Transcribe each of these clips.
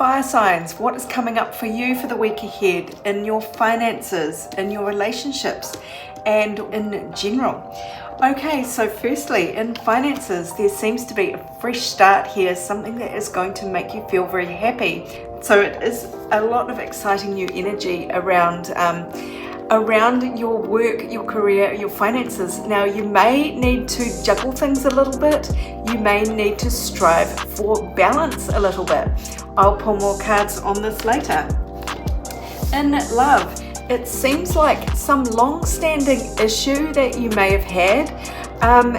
fire signs, what is coming up for you for the week ahead in your finances, in your relationships, and in general? Okay, so firstly, in finances, there seems to be a fresh start here, something that is going to make you feel very happy. So it is a lot of exciting new energy around your work, your career, your finances. Now, you may need to juggle things a little bit. You may need to strive for balance a little bit. I'll pull more cards on this later. In love, it seems like some long-standing issue that you may have had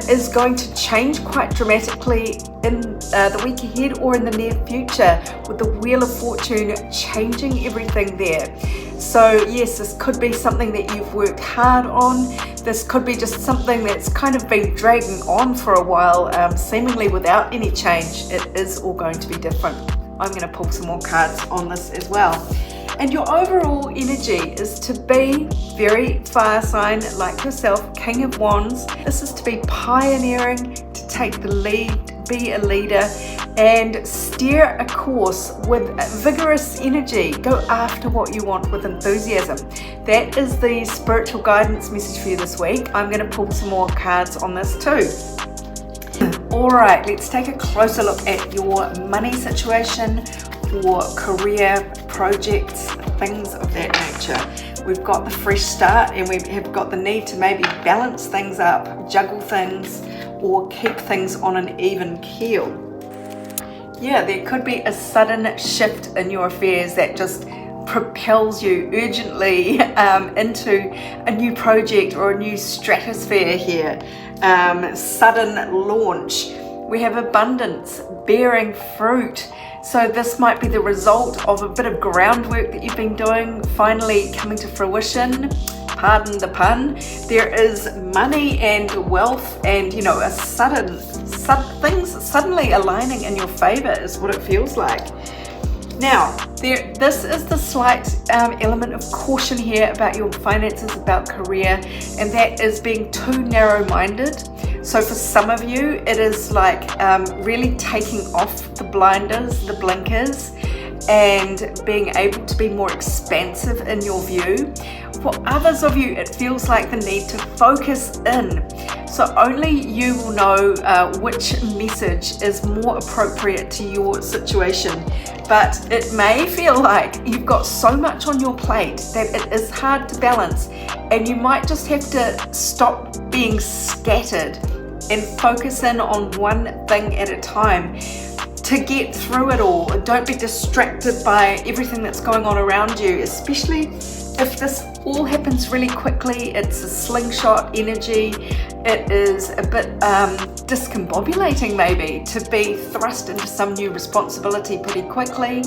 is going to change quite dramatically in the week ahead or in the near future, with the Wheel of Fortune changing everything there. So yes, this could be something that you've worked hard on. This could be just something that's kind of been dragging on for a while, seemingly without any change. It is all going to be different. I'm going to pull some more cards on this as well. And your overall energy is to be very fire sign like yourself, King of Wands. This is to be pioneering, to take the lead, be a leader, and steer a course with vigorous energy. Go after what you want with enthusiasm. That is the spiritual guidance message for you this week. I'm going to pull some more cards on this too. Alright, let's take a closer look at your money situation, or career, projects, things of that nature. We've got the fresh start, and we have got the need to maybe balance things up, juggle things, or keep things on an even keel. Yeah, there could be a sudden shift in your affairs that just propels you urgently into a new project or a new stratosphere here. Sudden launch. We have abundance, bearing fruit. So this might be the result of a bit of groundwork that you've been doing finally coming to fruition. Pardon the pun. There is money and wealth and, a things suddenly aligning in your favor is what it feels like. Now, this is the slight element of caution here about your finances, about career, and that is being too narrow-minded. So for some of you, it is like really taking off the blinders, the blinkers, and being able to be more expansive in your view. For others of you, it feels like the need to focus in. So only you will know which message is more appropriate to your situation. But it may feel like you've got so much on your plate that it is hard to balance, and you might just have to stop being scattered and focus in on one thing at a time to get through it all. Don't be distracted by everything that's going on around you, especially if this all happens really quickly. It's a slingshot energy. It is a bit discombobulating maybe to be thrust into some new responsibility pretty quickly.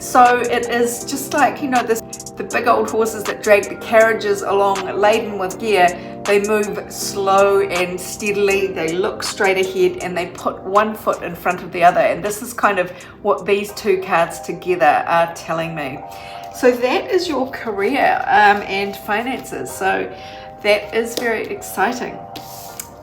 So it is just like, the big old horses that drag the carriages along laden with gear. They move slow and steadily, they look straight ahead, and they put one foot in front of the other. And this is kind of what these two cards together are telling me. So that is your career and finances. So that is very exciting.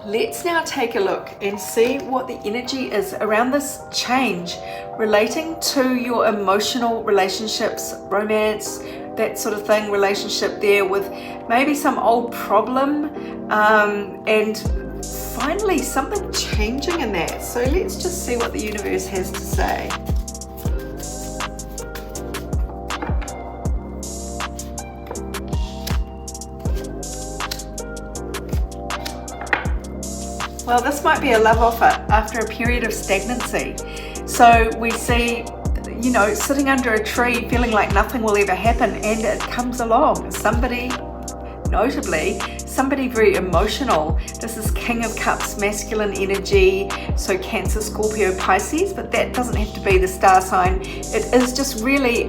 Let's now take a look and see what the energy is around this change relating to your emotional relationships, romance, that sort of thing, relationship there with maybe some old problem, and finally something changing in that. So let's just see what the universe has to say. Well, this might be a love offer after a period of stagnancy. So we see, sitting under a tree feeling like nothing will ever happen, and it comes along. Somebody, notably, somebody very emotional. This is King of Cups, masculine energy, so Cancer, Scorpio, Pisces, but that doesn't have to be the star sign. It is just really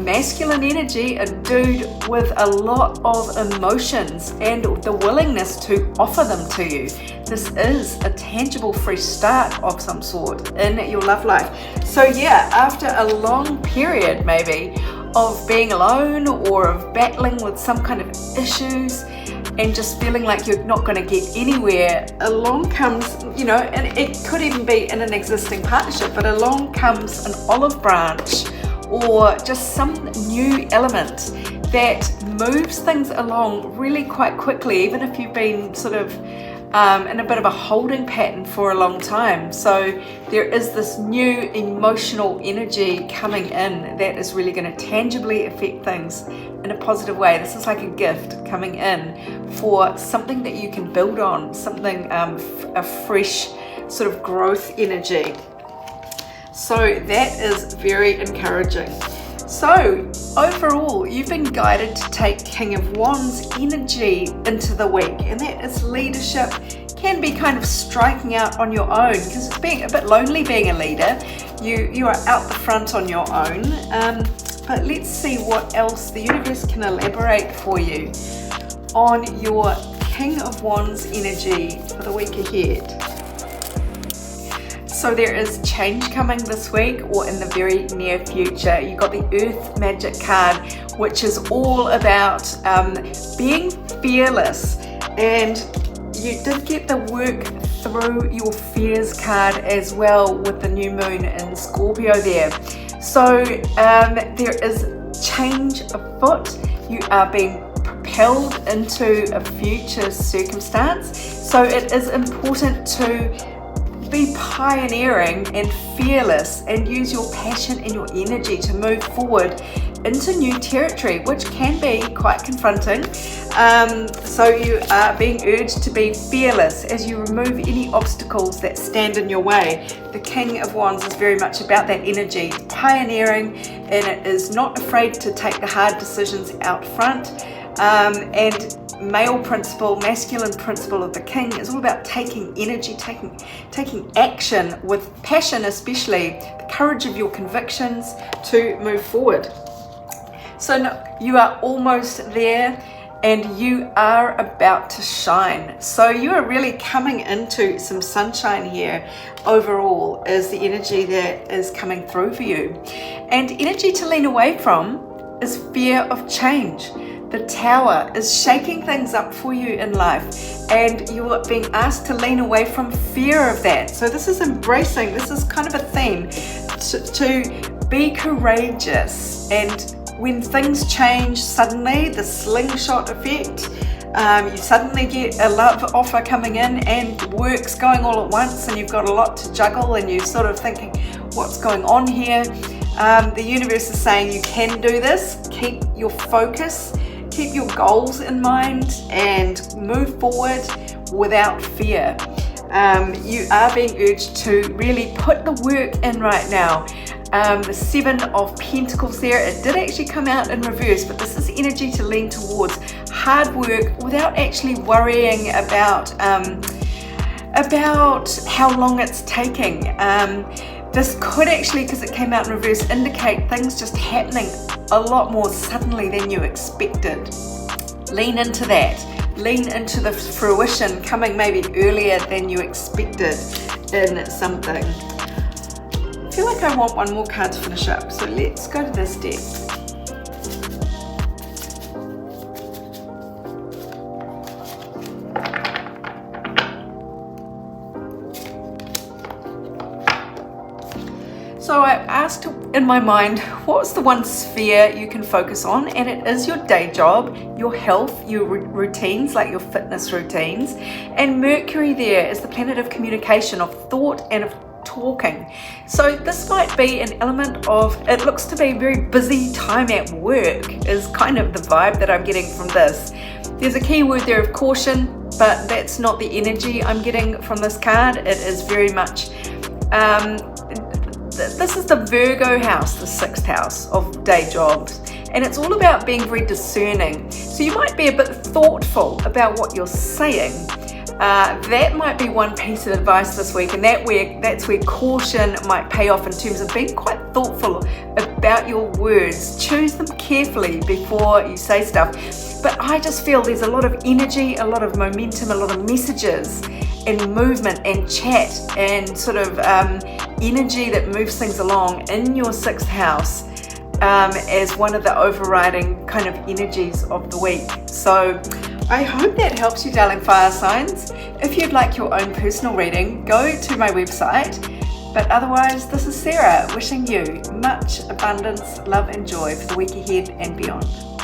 masculine energy, a dude with a lot of emotions and the willingness to offer them to you. This is a tangible fresh start of some sort in your love life. So yeah, after a long period maybe of being alone or of battling with some kind of issues, and just feeling like you're not going to get anywhere, along comes, and it could even be in an existing partnership, but along comes an olive branch or just some new element that moves things along really quite quickly, even if you've been sort of in a bit of a holding pattern for a long time. So there is this new emotional energy coming in that is really going to tangibly affect things in a positive way. This is like a gift coming in for something that you can build on, something, a fresh sort of growth energy. So that is very encouraging. So overall, you've been guided to take King of Wands energy into the week, and that is leadership. Can be kind of striking out on your own, because it's being a bit lonely being a leader. You are out the front on your own. But let's see what else the universe can elaborate for you on your King of Wands energy for the week ahead. So there is change coming this week or in the very near future. You got the Earth Magic card, which is all about being fearless, and you did get the work through your fears card as well with the new moon in Scorpio there. So there is change afoot. You are being propelled into a future circumstance. So it is important to be pioneering and fearless and use your passion and your energy to move forward into new territory, which can be quite confronting. So you are being urged to be fearless as you remove any obstacles that stand in your way. The King of Wands is very much about that energy, pioneering, and it is not afraid to take the hard decisions out front. And masculine principle of the King is all about taking energy, taking action with passion, especially the courage of your convictions to move forward. So you are almost there, and you are about to shine. So you are really coming into some sunshine here overall, is the energy that is coming through for you. And energy to lean away from is fear of change. The Tower is shaking things up for you in life, and you are being asked to lean away from fear of that. So this is embracing, this is kind of a theme, to be courageous. And when things change suddenly, the slingshot effect, you suddenly get a love offer coming in and work's going all at once, and you've got a lot to juggle, and you're sort of thinking, what's going on here? The universe is saying you can do this. Keep your focus, keep your goals in mind, and move forward without fear. You are being urged to really put the work in right now. The Seven of Pentacles there, it did actually come out in reverse, but this is energy to lean towards hard work without actually worrying about how long it's taking. This could actually, because it came out in reverse, indicate things just happening a lot more suddenly than you expected. Lean into that. Lean into the fruition coming maybe earlier than you expected in something. I feel like I want one more card to finish up, so let's go to this deck. So I asked in my mind, what's the one sphere you can focus on? And it is your day job, your health, your routines, like your fitness routines. And Mercury there is the planet of communication, of thought, and of talking. So this might be an element of, it looks to be a very busy time at work, is kind of the vibe that I'm getting from this. There's a key word there of caution, but that's not the energy I'm getting from this card. It is very much this is the Virgo house, the 6th house of day jobs, and it's all about being very discerning. So you might be a bit thoughtful about what you're saying. That might be one piece of advice this week, and that's where caution might pay off in terms of being quite thoughtful about your words. Choose them carefully before you say stuff. But I just feel there's a lot of energy, a lot of momentum, a lot of messages and movement and chat and sort of energy that moves things along in your 6th house as one of the overriding kind of energies of the week. So I hope that helps you, darling fire signs. If you'd like your own personal reading, go to my website. But otherwise, this is Sarah wishing you much abundance, love and joy for the week ahead and beyond.